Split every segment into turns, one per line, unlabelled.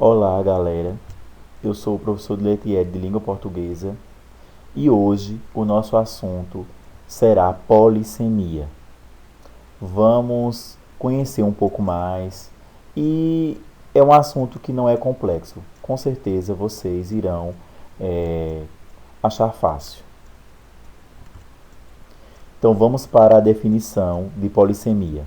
Olá, galera. Eu sou o professor Letier de Língua Portuguesa e hoje o nosso assunto será polissemia. Vamos conhecer um pouco mais e é um assunto que não é complexo. Com certeza vocês irão achar fácil. Então vamos para a definição de polissemia.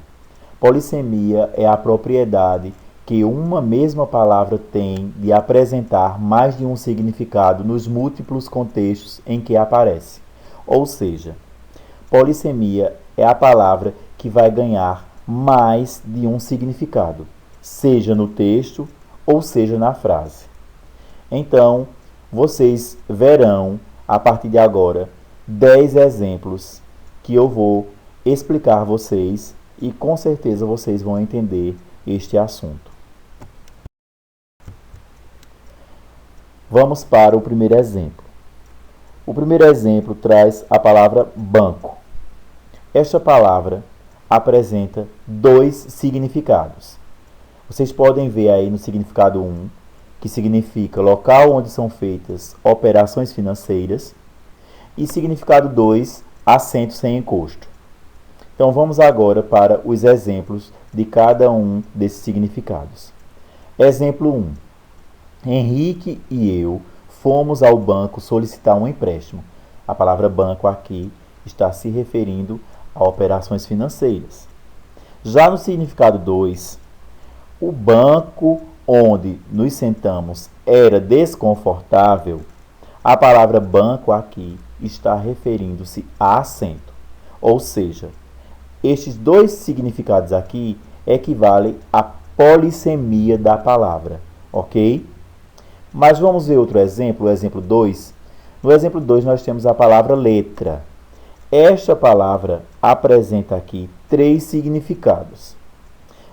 Polissemia é a propriedade que uma mesma palavra tem de apresentar mais de um significado nos múltiplos contextos em que aparece. Ou seja, polissemia é a palavra que vai ganhar mais de um significado, seja no texto ou seja na frase. Então, vocês verão, a partir de agora, 10 exemplos que eu vou explicar a vocês e com certeza vocês vão entender este assunto. Vamos para o primeiro exemplo. O primeiro exemplo traz a palavra banco. Esta palavra apresenta dois significados. Vocês podem ver aí no significado 1, que significa local onde são feitas operações financeiras, e significado 2, assento sem encosto. Então vamos agora para os exemplos de cada um desses significados. Exemplo 1. Henrique e eu fomos ao banco solicitar um empréstimo. A palavra banco aqui está se referindo a operações financeiras. Já no significado 2, o banco onde nos sentamos era desconfortável. A palavra banco aqui está referindo-se a assento. Ou seja, estes dois significados aqui equivalem à polissemia da palavra, ok? Mas vamos ver outro exemplo, o exemplo 2. No exemplo 2 nós temos a palavra letra. Esta palavra apresenta aqui 3 significados.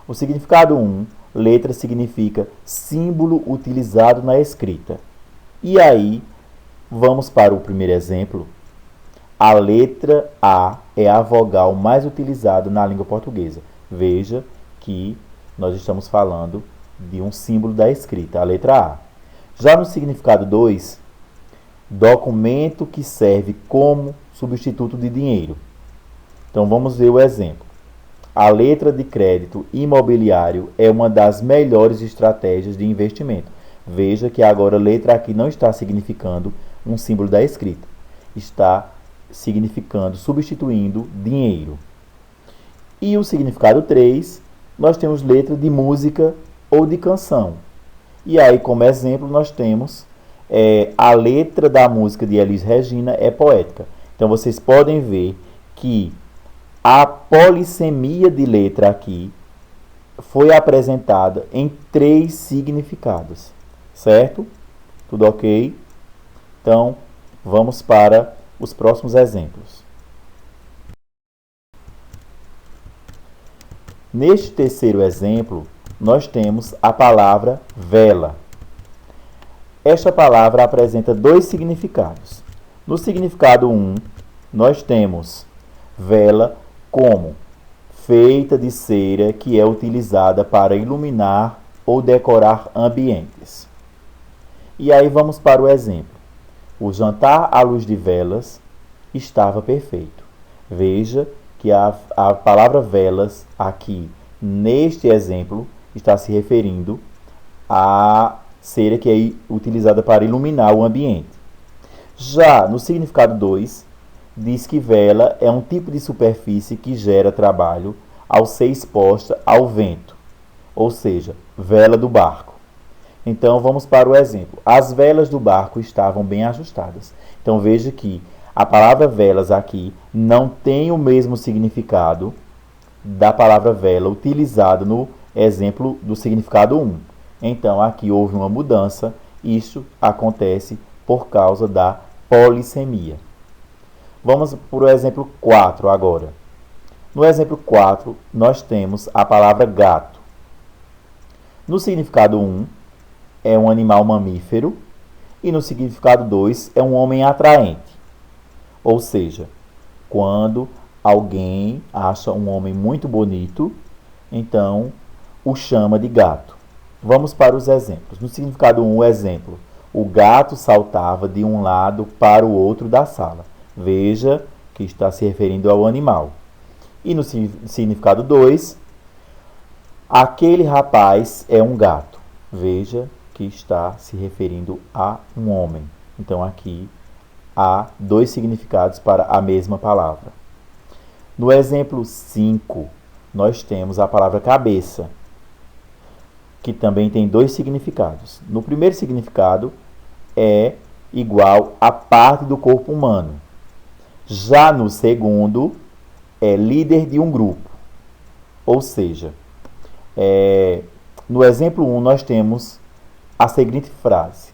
O significado 1, letra significa símbolo utilizado na escrita. E aí, vamos para o primeiro exemplo. A letra A é a vogal mais utilizada na língua portuguesa. Veja que nós estamos falando de um símbolo da escrita, a letra A. Já no significado 2, documento que serve como substituto de dinheiro. Então vamos ver o exemplo. A letra de crédito imobiliário é uma das melhores estratégias de investimento. Veja que agora a letra aqui não está significando um símbolo da escrita. Está significando, substituindo dinheiro. E o significado 3, nós temos letra de música ou de canção. E aí, como exemplo, nós temos a letra da música de Elis Regina é poética. Então, vocês podem ver que a polissemia de letra aqui foi apresentada em 3 significados. Certo? Tudo ok? Então, vamos para os próximos exemplos. Neste terceiro exemplo, nós temos a palavra vela. Esta palavra apresenta 2 significados. No significado 1, nós temos vela como feita de cera que é utilizada para iluminar ou decorar ambientes. E aí vamos para o exemplo. O jantar à luz de velas estava perfeito. Veja que a palavra velas aqui, neste exemplo, está se referindo à cera que é utilizada para iluminar o ambiente. Já no significado 2, diz que vela é um tipo de superfície que gera trabalho ao ser exposta ao vento, ou seja, vela do barco. Então vamos para o exemplo. As velas do barco estavam bem ajustadas. Então veja que a palavra velas aqui não tem o mesmo significado da palavra vela utilizada no exemplo do significado 1. Então, aqui houve uma mudança. Isso acontece por causa da polissemia. Vamos para o exemplo 4 agora. No exemplo 4, nós temos a palavra gato. No significado 1, é um animal mamífero. E no significado 2, é um homem atraente. Ou seja, quando alguém acha um homem muito bonito, então o chama de gato. Vamos para os exemplos. No significado 1, exemplo. O gato saltava de um lado para o outro da sala. Veja que está se referindo ao animal. E no significado 2, aquele rapaz é um gato. Veja que está se referindo a um homem. Então, aqui há dois significados para a mesma palavra. No exemplo 5, nós temos a palavra cabeça, que também tem dois significados. No primeiro significado, é igual a parte do corpo humano. Já no segundo, é líder de um grupo. Ou seja, no exemplo 1, nós temos a seguinte frase.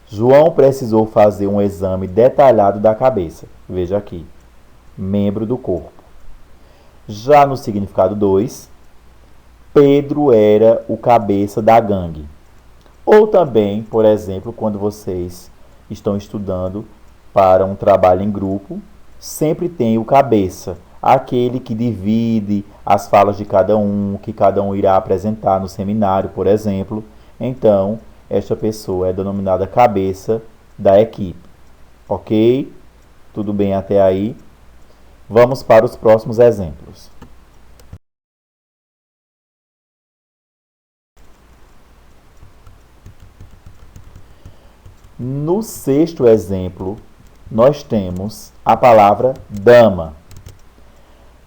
João precisou fazer um exame detalhado da cabeça. Veja aqui, membro do corpo. Já no significado 2, Pedro era o cabeça da gangue. Ou também, por exemplo, quando vocês estão estudando para um trabalho em grupo, sempre tem o cabeça, aquele que divide as falas de cada um, que cada um irá apresentar no seminário, por exemplo. Então, esta pessoa é denominada cabeça da equipe. Ok? Tudo bem até aí? Vamos para os próximos exemplos. No sexto exemplo, nós temos a palavra dama.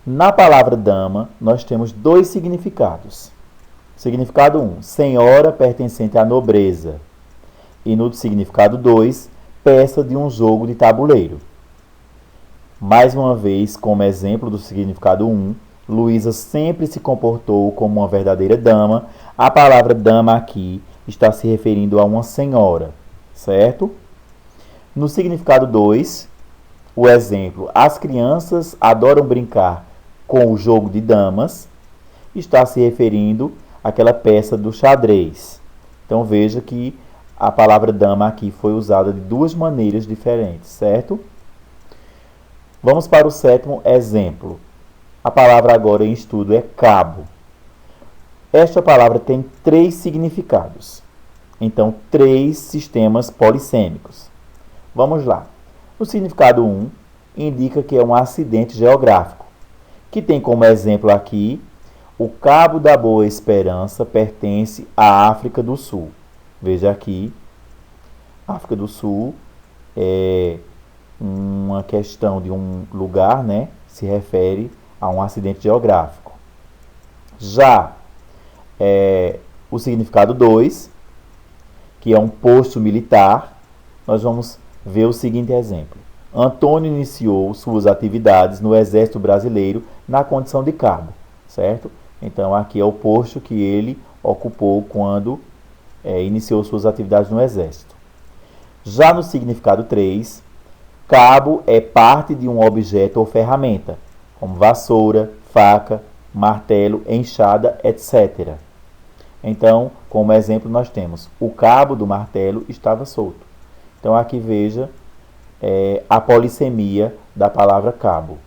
Na palavra dama, nós temos dois significados. Significado 1, senhora pertencente à nobreza. E no significado 2, peça de um jogo de tabuleiro. Mais uma vez, como exemplo do significado 1, Luísa sempre se comportou como uma verdadeira dama. A palavra dama aqui está se referindo a uma senhora, certo? No significado 2, o exemplo, as crianças adoram brincar com o jogo de damas, está se referindo àquela peça do xadrez. Então veja que a palavra dama aqui foi usada de duas maneiras diferentes, certo? Vamos para o sétimo exemplo. A palavra agora em estudo é cabo. Esta palavra tem três significados. Então, três sistemas polissêmicos. Vamos lá. O significado 1 indica que é um acidente geográfico, que tem como exemplo aqui o Cabo da Boa Esperança pertence à África do Sul. Veja aqui, África do Sul é uma questão de um lugar, né? Se refere a um acidente geográfico. Já o significado 2, que é um posto militar, nós vamos ver o seguinte exemplo. Antônio iniciou suas atividades no Exército Brasileiro na condição de cabo, certo? Então, aqui é o posto que ele ocupou quando iniciou suas atividades no Exército. Já no significado 3, cabo é parte de um objeto ou ferramenta, como vassoura, faca, martelo, enxada, etc. Então, como exemplo, nós temos o cabo do martelo estava solto. Então, aqui veja a polissemia da palavra cabo.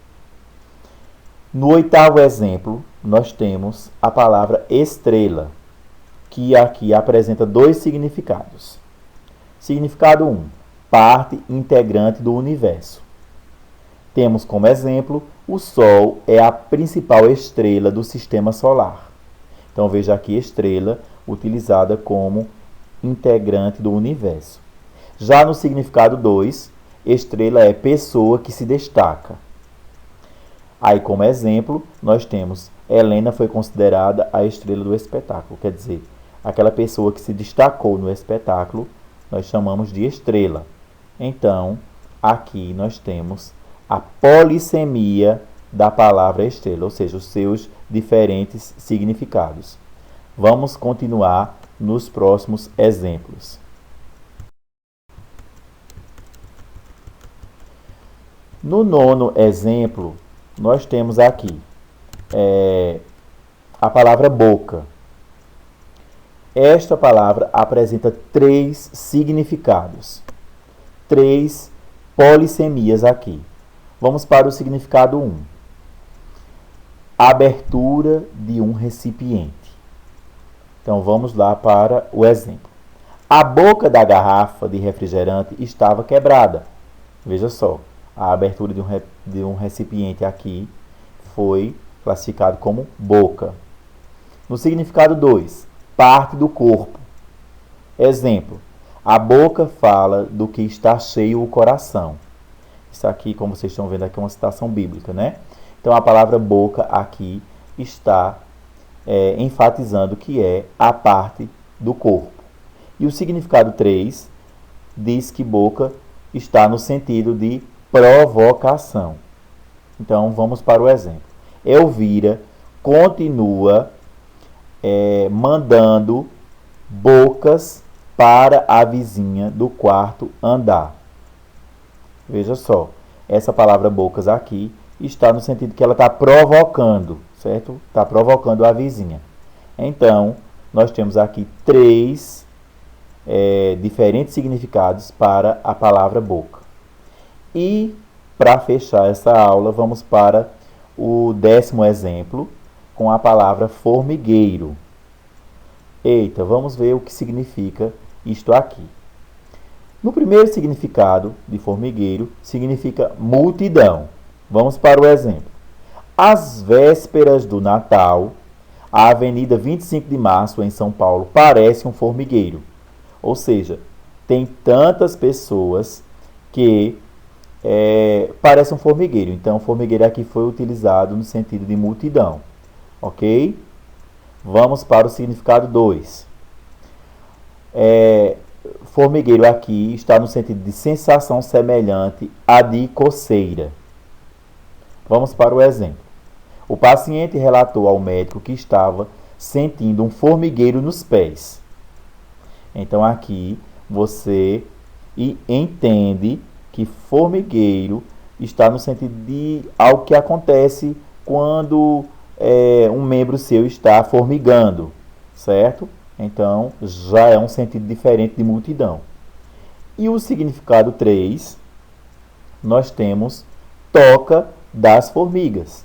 No oitavo exemplo, nós temos a palavra estrela, que aqui apresenta dois significados. Significado 1, parte integrante do universo. Temos como exemplo, o Sol é a principal estrela do sistema solar. Então, veja aqui estrela utilizada como integrante do universo. Já no significado 2, estrela é pessoa que se destaca. Aí, como exemplo, nós temos Helena foi considerada a estrela do espetáculo. Quer dizer, aquela pessoa que se destacou no espetáculo, nós chamamos de estrela. Então, aqui nós temos a polissemia da palavra estrela, ou seja, os seus diferentes significados. Vamos continuar nos próximos exemplos. No nono exemplo, nós temos aqui a palavra boca. Esta palavra apresenta três significados, três polissemias aqui. Vamos para o significado 1. Abertura de um recipiente. Então vamos lá para o exemplo. A boca da garrafa de refrigerante estava quebrada. Veja só, a abertura de um recipiente aqui foi classificado como boca. No significado 2, parte do corpo. Exemplo, a boca fala do que está cheio o coração. Isso aqui, como vocês estão vendo aqui, é uma citação bíblica, né? Então, a palavra boca aqui está enfatizando que é a parte do corpo. E o significado 3 diz que boca está no sentido de provocação. Então, vamos para o exemplo. Elvira continua mandando bocas para a vizinha do quarto andar. Veja só, essa palavra bocas aqui está no sentido que ela está provocando, certo? Está provocando a vizinha. Então, nós temos aqui 3 diferentes significados para a palavra boca. E, para fechar essa aula, vamos para o 10º exemplo, com a palavra formigueiro. Eita, vamos ver o que significa isto aqui. No primeiro significado de formigueiro, significa multidão. Vamos para o exemplo. Às vésperas do Natal, a Avenida 25 de Março, em São Paulo, parece um formigueiro. Ou seja, tem tantas pessoas que parece um formigueiro. Então, formigueiro aqui foi utilizado no sentido de multidão. Ok? Vamos para o significado 2. Formigueiro aqui está no sentido de sensação semelhante à de coceira. Vamos para o exemplo. O paciente relatou ao médico que estava sentindo um formigueiro nos pés. Então, aqui você entende que formigueiro está no sentido de algo que acontece quando um membro seu está formigando, certo? Então, já é um sentido diferente de multidão. E o significado 3, nós temos toca das formigas.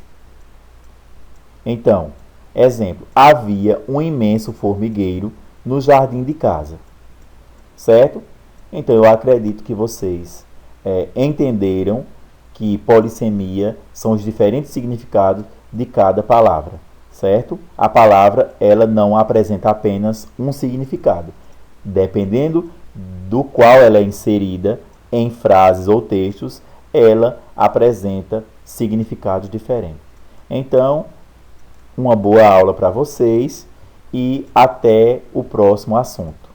Então, exemplo, havia um imenso formigueiro no jardim de casa, certo? Então, eu acredito que vocês entenderam que polissemia são os diferentes significados de cada palavra, certo? A palavra, ela não apresenta apenas um significado. Dependendo do qual ela é inserida em frases ou textos, ela apresenta significados diferentes. Então, uma boa aula para vocês e até o próximo assunto.